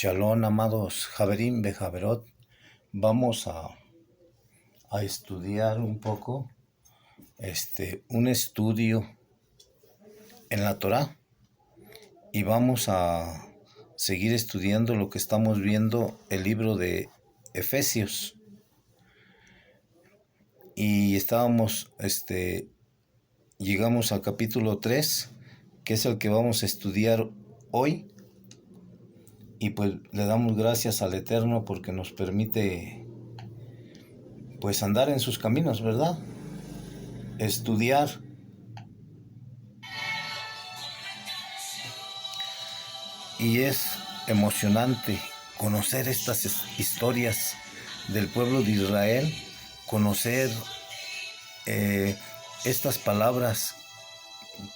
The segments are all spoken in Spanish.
Shalom, amados Javerim Bejaverot. Vamos a estudiar un poco, un estudio en la Torá, y vamos a seguir estudiando lo que estamos viendo, el libro de Efesios. Y llegamos al capítulo 3, que es el que vamos a estudiar hoy. Y pues le damos gracias al Eterno porque nos permite pues andar en sus caminos, ¿verdad? Estudiar. Y es emocionante conocer estas historias del pueblo de Israel, conocer estas palabras,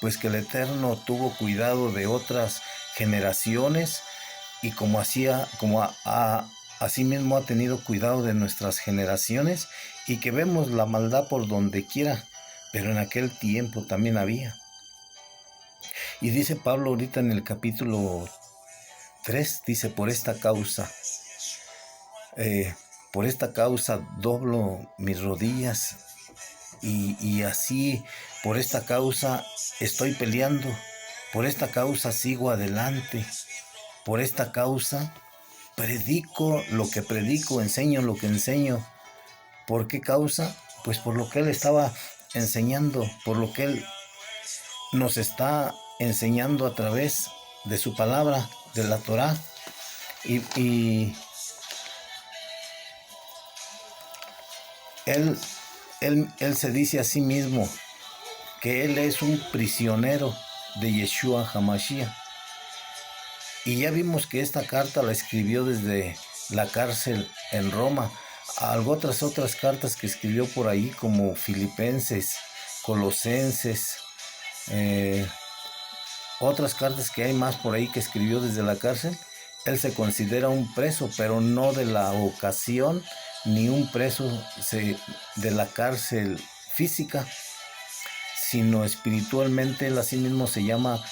pues que el Eterno tuvo cuidado de otras generaciones, y asimismo ha tenido cuidado de nuestras generaciones, y que vemos la maldad por donde quiera, pero en aquel tiempo también había. Y dice Pablo ahorita en el capítulo 3, dice: por esta causa doblo mis rodillas, y así por esta causa estoy peleando, por esta causa sigo adelante, por esta causa predico lo que predico, enseño lo que enseño. ¿Por qué causa? Pues por lo que él estaba enseñando, por lo que él nos está enseñando a través de su palabra, de la Torá. Y él se dice a sí mismo que él es un prisionero de Yeshua HaMashiach. Y ya vimos que esta carta la escribió desde la cárcel en Roma. Otras cartas que escribió por ahí, como Filipenses, Colosenses, otras cartas que hay más por ahí que escribió desde la cárcel. Él se considera un preso, pero no de la ocasión, ni un preso de la cárcel física, sino espiritualmente. Él así mismo se llama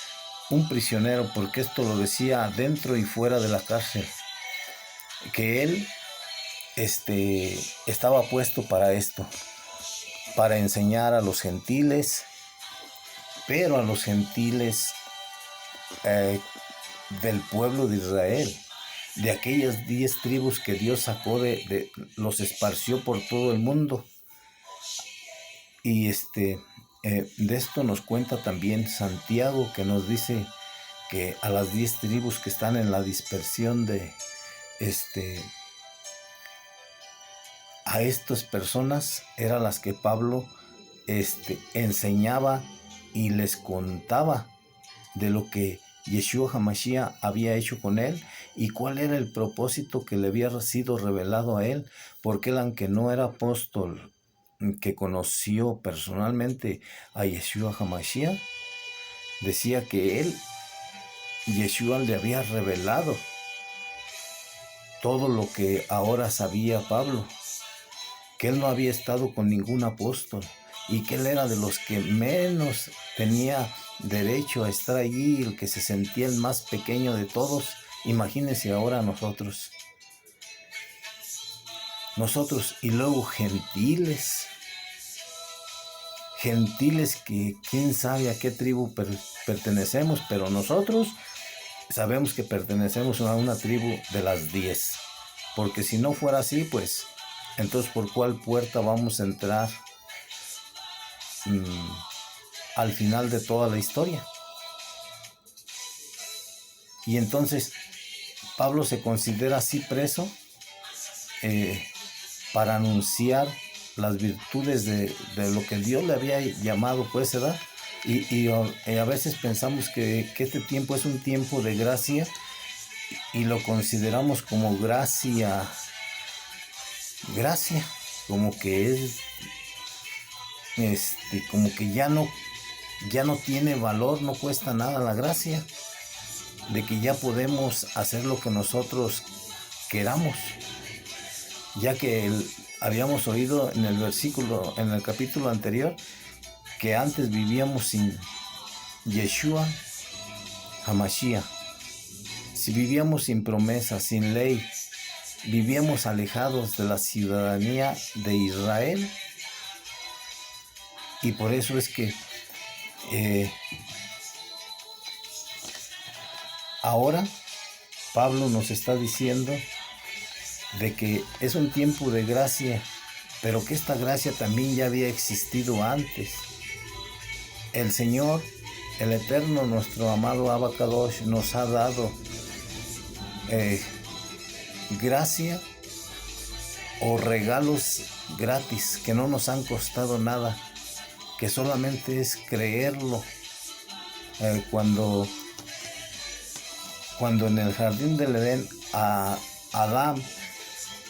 un prisionero, porque esto lo decía dentro y fuera de la cárcel, que él estaba puesto para esto, para enseñar a los gentiles, pero a los gentiles del pueblo de Israel, de aquellas 10 tribus que Dios sacó, los esparció por todo el mundo. Y de esto nos cuenta también Santiago, que nos dice que a las 10 tribus que están en la dispersión a estas personas eran las que Pablo enseñaba y les contaba de lo que Yeshua HaMashiach había hecho con él, y cuál era el propósito que le había sido revelado a él, porque él, aunque no era apóstol que conoció personalmente a Yeshua HaMashiach, decía que él, Yeshua, le había revelado todo lo que ahora sabía Pablo, que él no había estado con ningún apóstol, y que él era de los que menos tenía derecho a estar allí, el que se sentía el más pequeño de todos. Imagínense ahora nosotros, y luego gentiles que quién sabe a qué tribu pertenecemos, pero nosotros sabemos que pertenecemos a una tribu de las 10, porque si no fuera así, pues entonces ¿por cuál puerta vamos a entrar al final de toda la historia? Y entonces Pablo se considera así preso para anunciar las virtudes de lo que Dios le había llamado, pues, ¿verdad? Y a veces pensamos que este tiempo es un tiempo de gracia, y lo consideramos como gracia, como que es como que ya no tiene valor, no cuesta nada la gracia, de que ya podemos hacer lo que nosotros queramos, ya que habíamos oído en el capítulo anterior, que antes vivíamos sin Yeshua HaMashiach, si vivíamos sin promesa, sin ley, vivíamos alejados de la ciudadanía de Israel. Y por eso es que ahora Pablo nos está diciendo de que es un tiempo de gracia, pero que esta gracia también ya había existido antes. El Señor, el Eterno, nuestro amado Abba Kadosh, nos ha dado gracia o regalos gratis que no nos han costado nada, que solamente es creerlo. Cuando en el jardín del Edén a Adán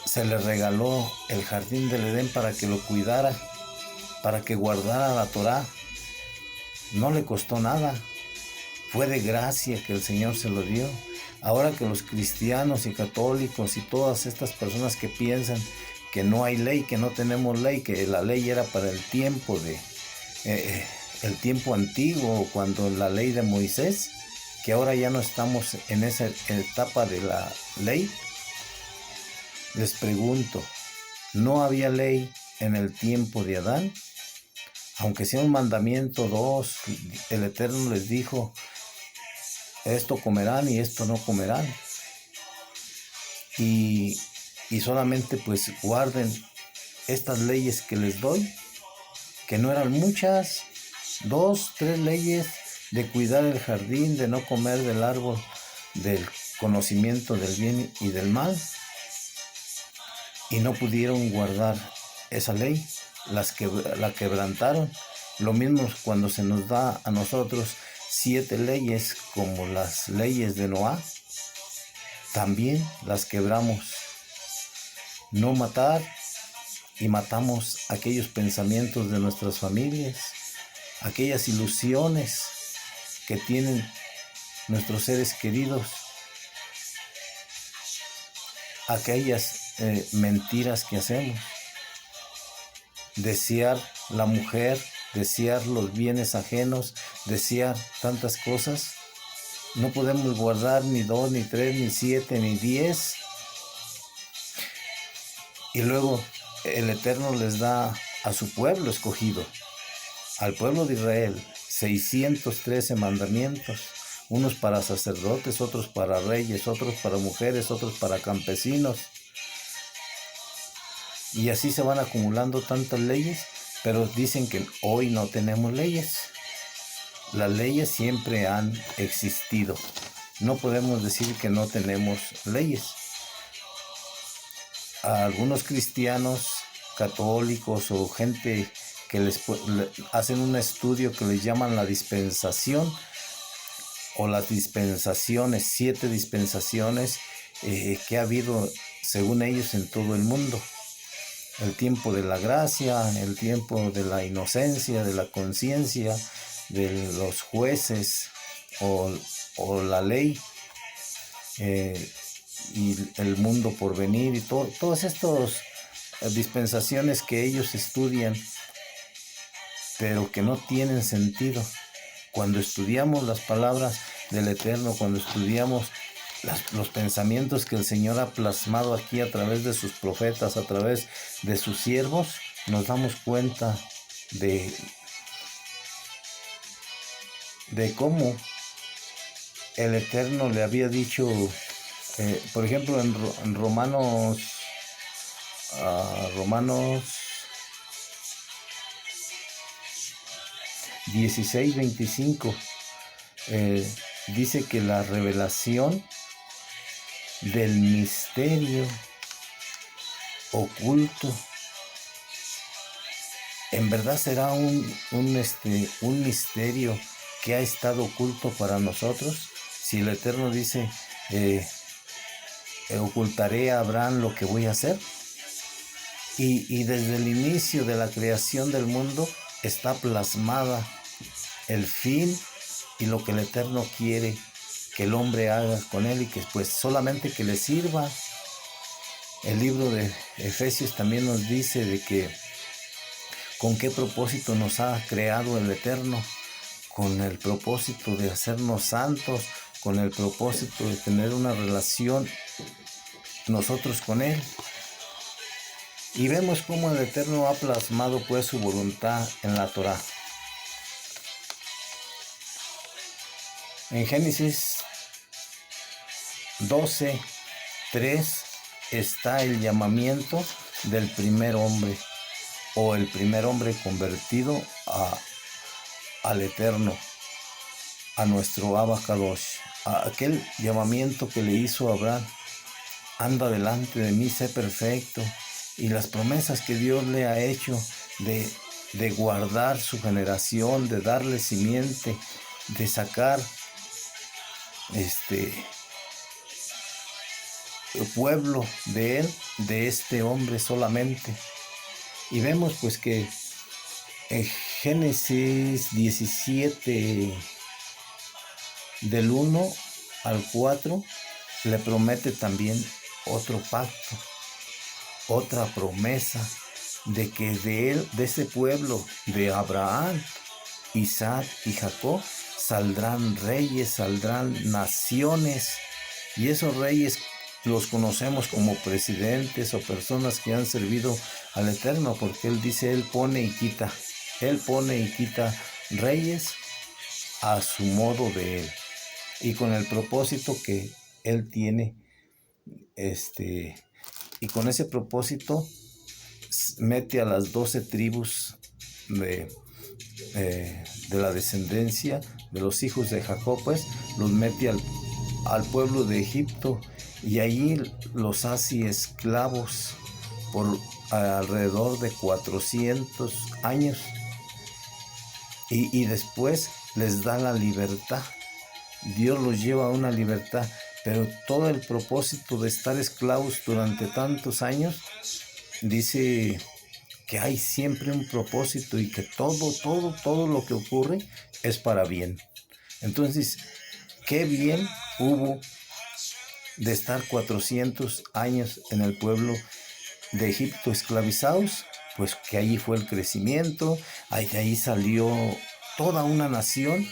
se le regaló el jardín del Edén para que lo cuidara, para que guardara la Torá, no le costó nada, fue de gracia que el Señor se lo dio. Ahora que los cristianos y católicos y todas estas personas que piensan que no hay ley, que no tenemos ley, que la ley era para el tiempo el tiempo antiguo, cuando la ley de Moisés, que ahora ya no estamos en esa etapa de la ley, les pregunto, ¿no había ley en el tiempo de Adán? Aunque sea un mandamiento, dos, el Eterno les dijo, esto comerán y esto no comerán. Y solamente pues guarden estas leyes que les doy, que no eran muchas, 2, 3 leyes: de cuidar el jardín, de no comer del árbol del conocimiento del bien y del mal. Y no pudieron guardar esa ley, la quebrantaron. Lo mismo cuando se nos da a nosotros 7 leyes, como las leyes de Noé, también las quebramos. No matar, y matamos aquellos pensamientos de nuestras familias, aquellas ilusiones que tienen nuestros seres queridos, aquellas mentiras que hacemos, desear la mujer, desear los bienes ajenos, desear tantas cosas. No podemos guardar ni 2, ni 3, ni 7, ni 10. Y luego el Eterno les da a su pueblo escogido, al pueblo de Israel, 613 mandamientos, unos para sacerdotes, otros para reyes, otros para mujeres, otros para campesinos. Y así se van acumulando tantas leyes, pero dicen que hoy no tenemos leyes. Las leyes siempre han existido. No podemos decir que no tenemos leyes. A algunos cristianos, católicos o gente que hacen un estudio que les llaman la dispensación o las dispensaciones, 7 dispensaciones que ha habido según ellos en todo el mundo. El tiempo de la gracia, el tiempo de la inocencia, de la conciencia, de los jueces o la ley, y el mundo por venir, y todas estas dispensaciones que ellos estudian, pero que no tienen sentido. Cuando estudiamos las palabras del Eterno, cuando estudiamos los pensamientos que el Señor ha plasmado aquí a través de sus profetas, a través de sus siervos, nos damos cuenta de cómo el Eterno le había dicho, por ejemplo, en Romanos 16:25, dice que la revelación del misterio oculto en verdad será un misterio que ha estado oculto para nosotros. Si el Eterno dice, ocultaré a Abraham lo que voy a hacer, y desde el inicio de la creación del mundo está plasmada el fin y lo que el Eterno quiere que el hombre haga con él, y que pues solamente que le sirva. El libro de Efesios también nos dice de que con qué propósito nos ha creado el Eterno, con el propósito de hacernos santos, con el propósito de tener una relación nosotros con Él. Y vemos cómo el Eterno ha plasmado pues su voluntad en la Torá. En Génesis 12:3 está el llamamiento del primer hombre, o el primer hombre convertido al Eterno, a nuestro Abba Kadosh, a aquel llamamiento que le hizo a Abraham: anda delante de mí, sé perfecto, y las promesas que Dios le ha hecho de guardar su generación, de darle simiente, de sacar el pueblo de él, de este hombre solamente. Y vemos pues que en Génesis 17, del 1 al 4, le promete también otro pacto, otra promesa, de que de él, de ese pueblo, de Abraham, Isaac y Jacob, saldrán reyes, saldrán naciones, y esos reyes los conocemos como presidentes o personas que han servido al Eterno, porque Él dice: Él pone y quita reyes a su modo de Él, y con el propósito que Él tiene, y con ese propósito mete a las 12 tribus de la descendencia de los hijos de Jacob, pues los mete al pueblo de Egipto, y allí los hace esclavos por alrededor de 400 años, y después les da la libertad. Dios los lleva a una libertad, pero todo el propósito de estar esclavos durante tantos años, dice que hay siempre un propósito, y que todo lo que ocurre es para bien. Entonces, qué bien hubo de estar 400 años en el pueblo de Egipto esclavizados, pues que allí fue el crecimiento, de ahí salió toda una nación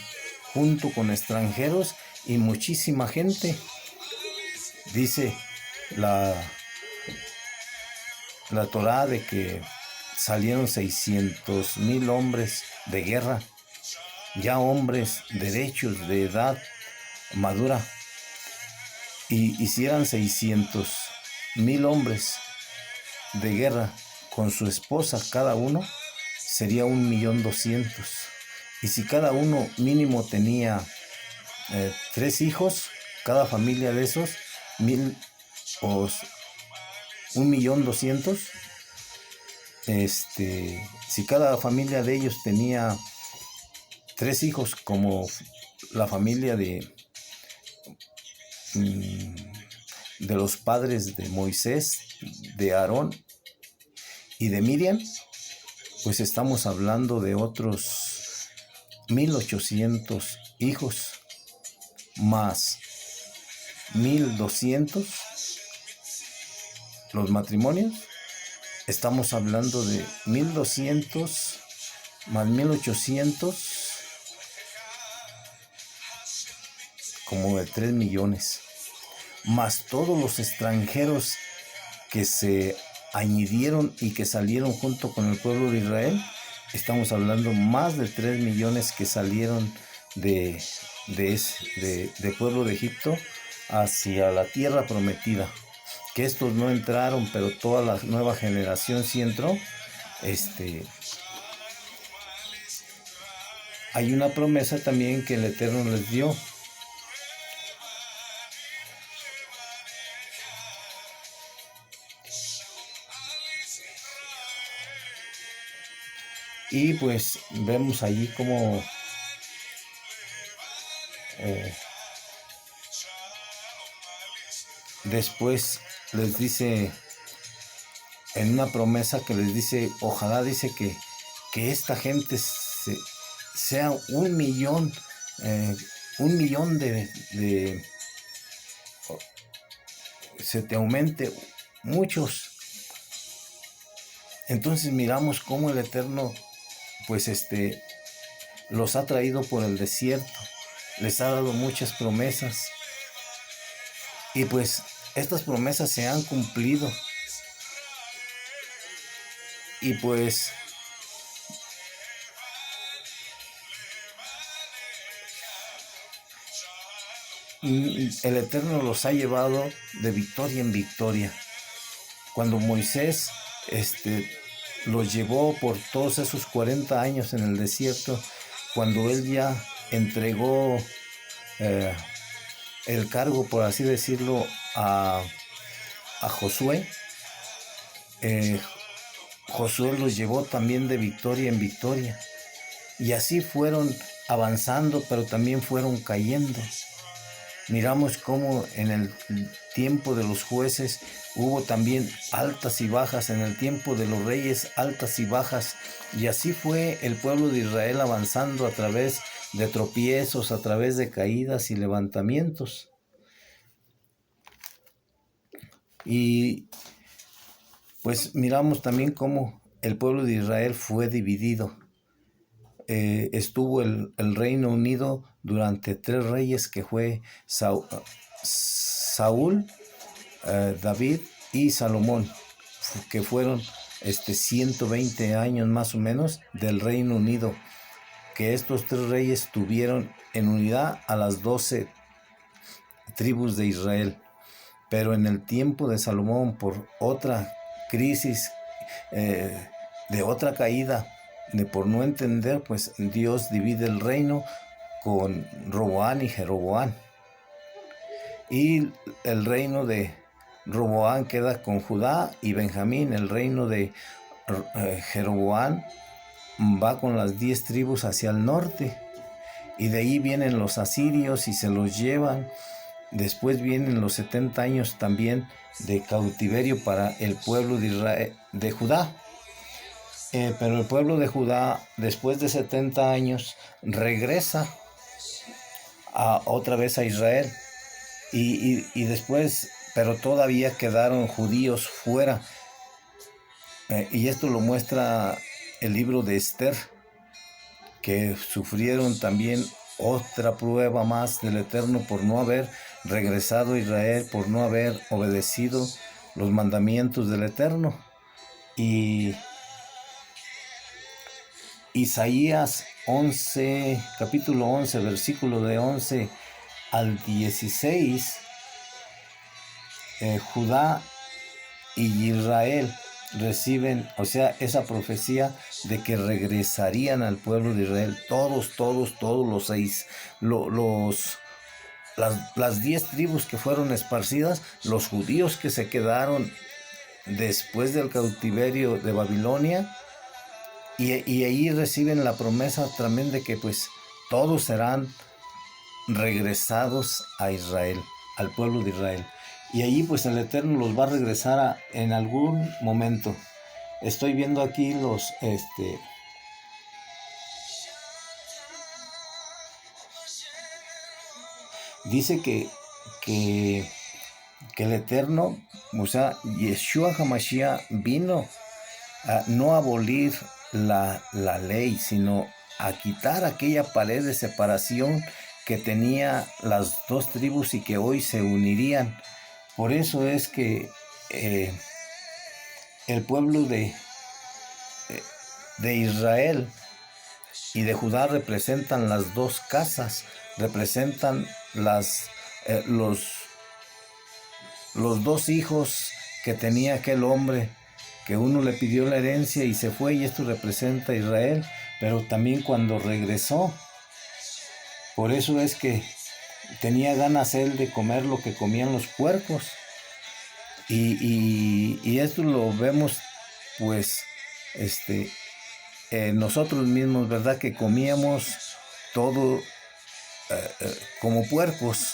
junto con extranjeros y muchísima gente. Dice la Torá de que salieron 600,000 hombres de guerra, ya hombres derechos, de edad madura. Y si eran 600,000 hombres de guerra con su esposa cada uno, sería 1,200,000. Y si cada uno mínimo tenía 3 hijos, cada familia de esos, 1,200,000. Si cada familia de ellos tenía 3 hijos, como la familia de los padres de Moisés, de Aarón y de Miriam, pues estamos hablando de otros 1,800 hijos, más 1,200 los matrimonios. Estamos hablando de 1,200 más 1,800, como de 3 millones, más todos los extranjeros que se añadieron y que salieron junto con el pueblo de Israel. Estamos hablando más de 3 millones que salieron de pueblo de Egipto hacia la tierra prometida, que estos no entraron, pero toda la nueva generación sí entró. Hay una promesa también que el Eterno les dio. Y pues vemos allí como después les dice, en una promesa que les dice, ojalá, dice que esta gente sea 1,000,000, 1,000,000 se te aumente muchos. Entonces miramos cómo el Eterno pues los ha traído por el desierto, les ha dado muchas promesas. Y pues estas promesas se han cumplido. Y pues el Eterno los ha llevado de victoria en victoria. Cuando Moisés los llevó por todos esos 40 años en el desierto, cuando él ya entregó el cargo, por así decirlo, a Josué, Josué los llevó también de victoria en victoria. Y así fueron avanzando, pero también fueron cayendo. Miramos cómo en el tiempo de los jueces hubo también altas y bajas, en el tiempo de los reyes altas y bajas, y así fue el pueblo de Israel avanzando a través de tropiezos, a través de caídas y levantamientos. Y pues miramos también cómo el pueblo de Israel fue dividido. Estuvo el Reino Unido durante 3 reyes, que fue Saúl, David y Salomón, que fueron 120 años más o menos del Reino Unido, que estos 3 reyes tuvieron en unidad a las 12 tribus de Israel. Pero en el tiempo de Salomón, por otra crisis, de otra caída, por no entender, pues Dios divide el reino con Roboán y Jeroboán. Y el reino de Roboán queda con Judá y Benjamín. El reino de Jeroboán va con las 10 tribus hacia el norte. Y de ahí vienen los asirios y se los llevan. Después vienen los 70 años también de cautiverio para el pueblo de Israel, de Judá. Pero el pueblo de Judá, después de 70 años, regresa otra vez a Israel. Y después, pero todavía quedaron judíos fuera. Y esto lo muestra el libro de Esther, que sufrieron también otra prueba más del Eterno por no haber regresado a Israel, por no haber obedecido los mandamientos del Eterno. Y Isaías 11, capítulo 11, versículo de 11 al 16, Judá y Israel reciben, o sea, esa profecía de que regresarían al pueblo de Israel, todos los 6, las 10 tribus que fueron esparcidas, los judíos que se quedaron después del cautiverio de Babilonia, y ahí reciben la promesa también de que pues todos serán regresados a Israel, al pueblo de Israel. Y allí pues el Eterno los va a regresar en algún momento. Estoy viendo aquí los dice que el Eterno, o sea, Yeshua HaMashiach vino a no abolir la ley, sino a quitar aquella pared de separación que tenía las 2 tribus y que hoy se unirían. Por eso es que el pueblo de Israel y de Judá representan las 2 casas, representan los 2 hijos que tenía aquel hombre, que uno le pidió la herencia y se fue, y esto representa a Israel, pero también cuando regresó. Por eso es que tenía ganas él de comer lo que comían los puercos. Y esto lo vemos pues nosotros mismos, ¿verdad? Que comíamos todo como puercos,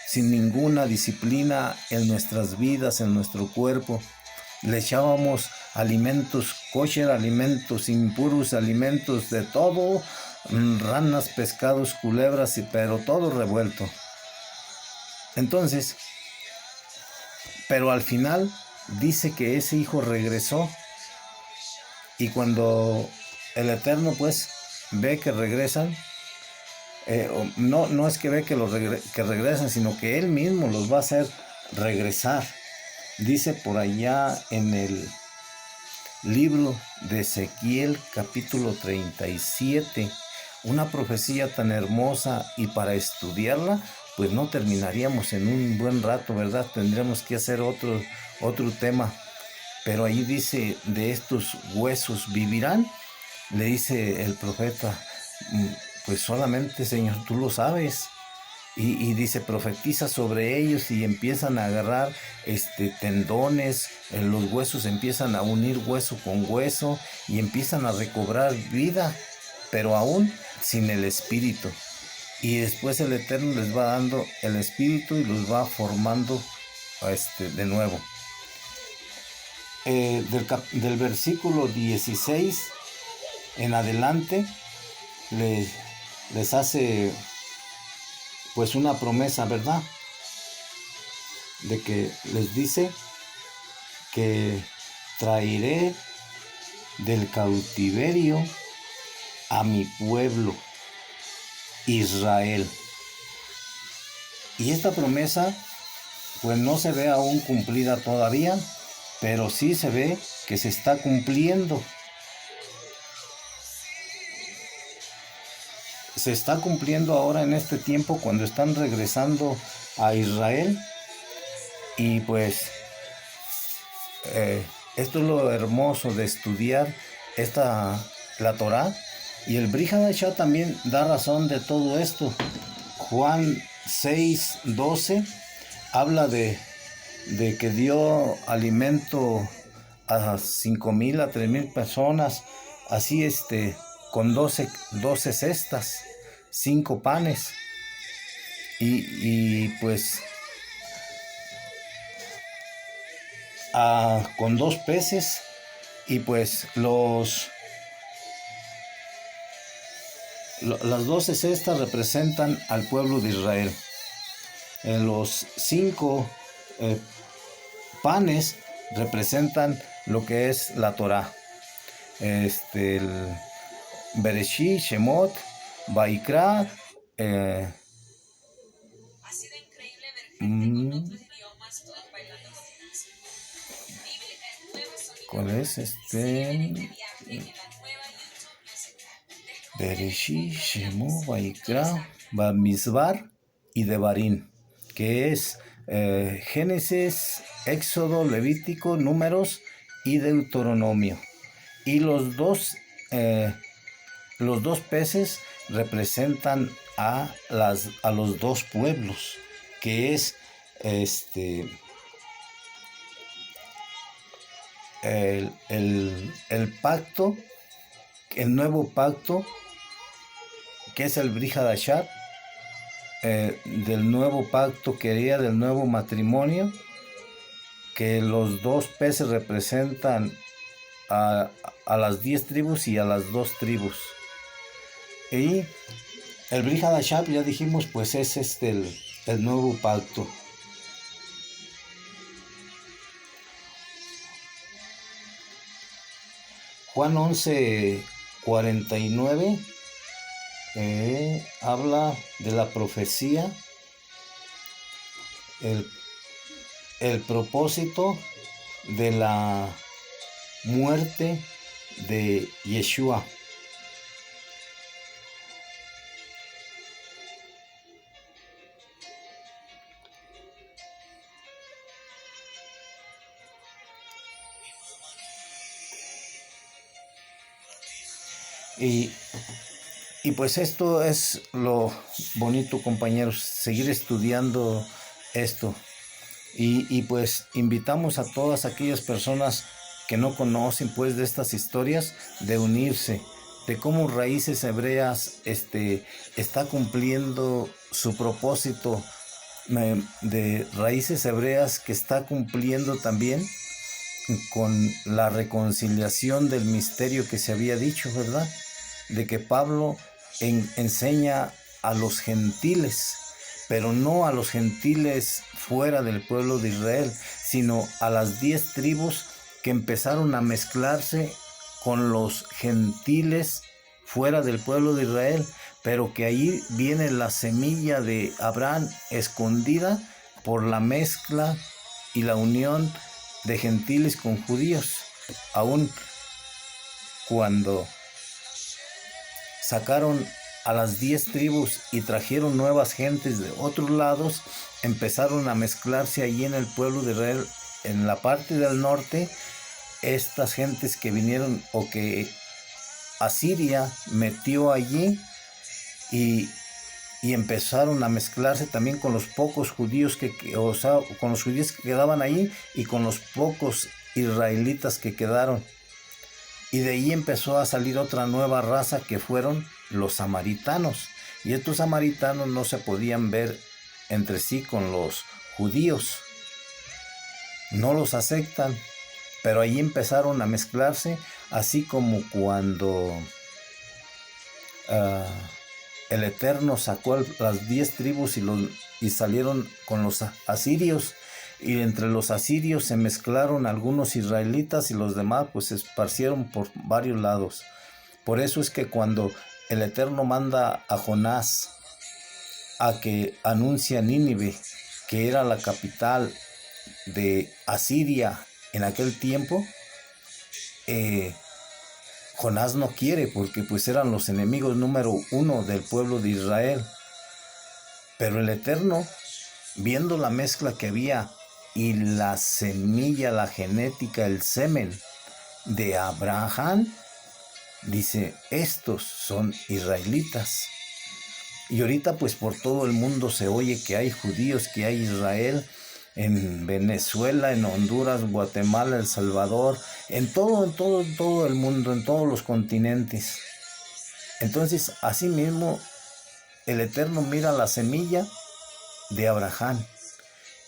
sin ninguna disciplina en nuestras vidas, en nuestro cuerpo. Le echábamos alimentos kosher, alimentos impuros, alimentos de todo, ranas, pescados, culebras, pero todo revuelto. Entonces, pero al final dice que ese hijo regresó, y cuando el Eterno pues ve que regresan, no es que ve que, que regresen, sino que Él mismo los va a hacer regresar. Dice por allá en el libro de Ezequiel capítulo 37, una profecía tan hermosa, y para estudiarla pues no terminaríamos en un buen rato, ¿verdad? Tendríamos que hacer otro tema. Pero ahí dice, de estos huesos vivirán. Le dice el profeta, pues solamente, Señor, tú lo sabes. Y dice, profetiza sobre ellos, y empiezan a agarrar tendones, los huesos empiezan a unir hueso con hueso y empiezan a recobrar vida, pero aún sin el espíritu. Y después el Eterno les va dando el espíritu y los va formando de nuevo. Del versículo 16 en adelante les hace pues una promesa, ¿verdad? De que les dice que traeré del cautiverio a mi pueblo Israel. Y esta promesa pues no se ve aún cumplida todavía, pero sí se ve que se está cumpliendo. Se está cumpliendo ahora en este tiempo, cuando están regresando a Israel. Y pues esto es lo hermoso de estudiar la Torá. Y el Brit Hadashah también da razón de todo esto. Juan 6:12 habla de que dio alimento a 5,000, a 3,000 personas, así con 12 cestas, 5 panes y pues con 2 peces, y pues las 12 cestas representan al pueblo de Israel. Los 5 panes representan lo que es la Torá. El Bereshit, Shemot, Vaikra. Ha sido increíble ver gente con otros idiomas, todos bailando con ¿Cuál es Bereshit, Shemot, Vaikra, Bamidbar y Devarim, que es Génesis, Éxodo, Levítico, Números y Deuteronomio. Y los dos peces representan a los 2 pueblos, que es el pacto, el nuevo pacto, que es el Brit Hadashah, del nuevo pacto, que haría del nuevo matrimonio, que los 2 peces representan a las 10 tribus y a las 2 tribus. Y el Brit Hadashah, ya dijimos, pues es el nuevo pacto. Juan 11:49 habla de la profecía, el propósito de la muerte de Yeshua. Y pues esto es lo bonito, compañeros, seguir estudiando esto. Y pues invitamos a todas aquellas personas que no conocen pues de estas historias, de unirse, de cómo Raíces Hebreas está cumpliendo su propósito, de Raíces Hebreas, que está cumpliendo también con la reconciliación del misterio que se había dicho, ¿verdad? De que Pablo enseña a los gentiles, pero no a los gentiles fuera del pueblo de Israel, sino a las 10 tribus que empezaron a mezclarse con los gentiles fuera del pueblo de Israel, pero que ahí viene la semilla de Abraham escondida por la mezcla y la unión de gentiles con judíos. Aún cuando sacaron a las 10 tribus y trajeron nuevas gentes de otros lados, empezaron a mezclarse allí en el pueblo de Israel, en la parte del norte, estas gentes que vinieron o que Asiria metió allí y empezaron a mezclarse también con los pocos judíos con los judíos que quedaban ahí y con los pocos israelitas que quedaron. Y de ahí empezó a salir otra nueva raza que fueron los samaritanos. Y estos samaritanos no se podían ver entre sí con los judíos. No los aceptan, pero ahí empezaron a mezclarse, así como cuando el Eterno sacó las 10 tribus y salieron con los asirios. Y entre los asirios se mezclaron algunos israelitas y los demás pues se esparcieron por varios lados. Por eso es que cuando el Eterno manda a Jonás a que anuncie a Nínive, que era la capital de Asiria en aquel tiempo, Jonás no quiere, porque pues eran los enemigos número 1 del pueblo de Israel. Pero el Eterno, viendo la mezcla que había y la semilla, la genética, el semen de Abraham, dice, estos son israelitas. Y ahorita pues por todo el mundo se oye que hay judíos, que hay Israel, en Venezuela, en Honduras, Guatemala, El Salvador, en todo el mundo, en todos los continentes. Entonces, asimismo, el Eterno mira la semilla de Abraham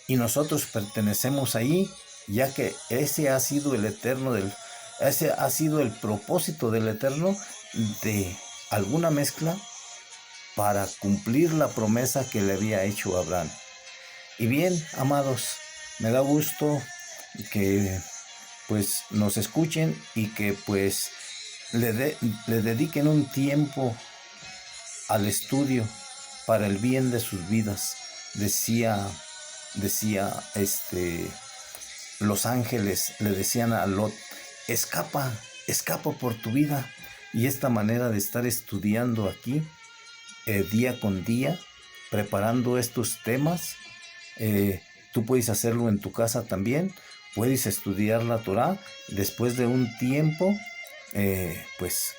y nosotros pertenecemos ahí, ya que ese ha sido el propósito del Eterno, de alguna mezcla para cumplir la promesa que le había hecho a Abraham. Y bien, amados, me da gusto que pues nos escuchen y que pues le dediquen un tiempo al estudio para el bien de sus vidas. Decía los ángeles le decían a Lot, escapa por tu vida. Y esta manera de estar estudiando aquí día con día, preparando estos temas, tú puedes hacerlo en tu casa también. Puedes estudiar la Torá. Después de un tiempo, pues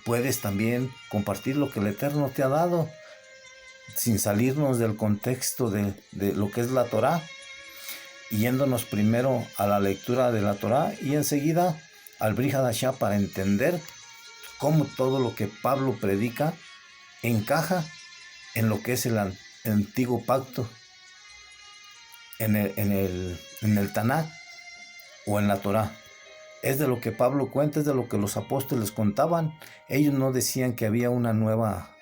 puedes también compartir lo que el Eterno te ha dado, sin salirnos del contexto de lo que es la Torá, yéndonos primero a la lectura de la Torá y enseguida al Brit Hadashah, para entender cómo todo lo que Pablo predica encaja en lo que es el antiguo pacto, en el Tanaj o en la Torá. Es de lo que Pablo cuenta, es de lo que los apóstoles contaban. Ellos no decían que había una nueva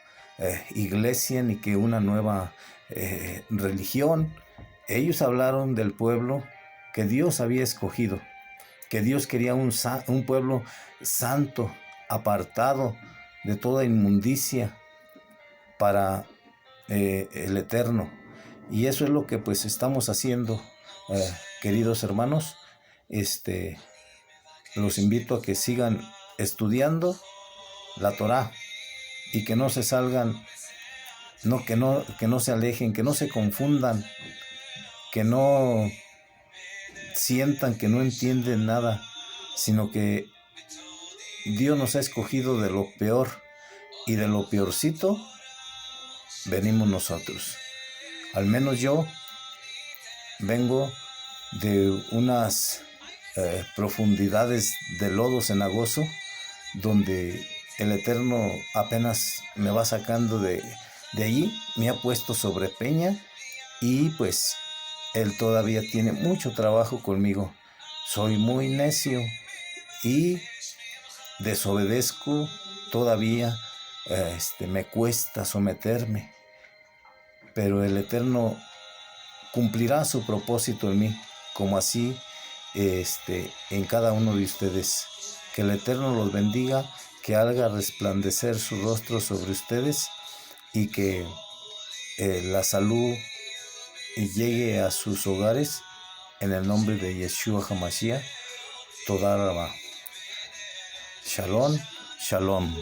iglesia ni que una nueva religión. Ellos hablaron del pueblo que Dios había escogido, que Dios quería un pueblo santo, apartado de toda inmundicia para el Eterno. Y eso es lo que pues estamos haciendo, queridos hermanos. Los invito a que sigan estudiando la Torá y que no se salgan, que no se alejen, que no se confundan, que no sientan que no entienden nada, sino que Dios nos ha escogido de lo peor, y de lo peorcito venimos nosotros. Al menos yo vengo de unas profundidades de lodo cenagoso, donde el Eterno apenas me va sacando de allí, me ha puesto sobre peña, y pues Él todavía tiene mucho trabajo conmigo. Soy muy necio y desobedezco todavía, me cuesta someterme, pero el Eterno cumplirá su propósito en mí, como así en cada uno de ustedes. Que el Eterno los bendiga, que haga resplandecer su rostro sobre ustedes y que la salud llegue a sus hogares en el nombre de Yeshua HaMashiach. Toda Rabá. Shalom, shalom.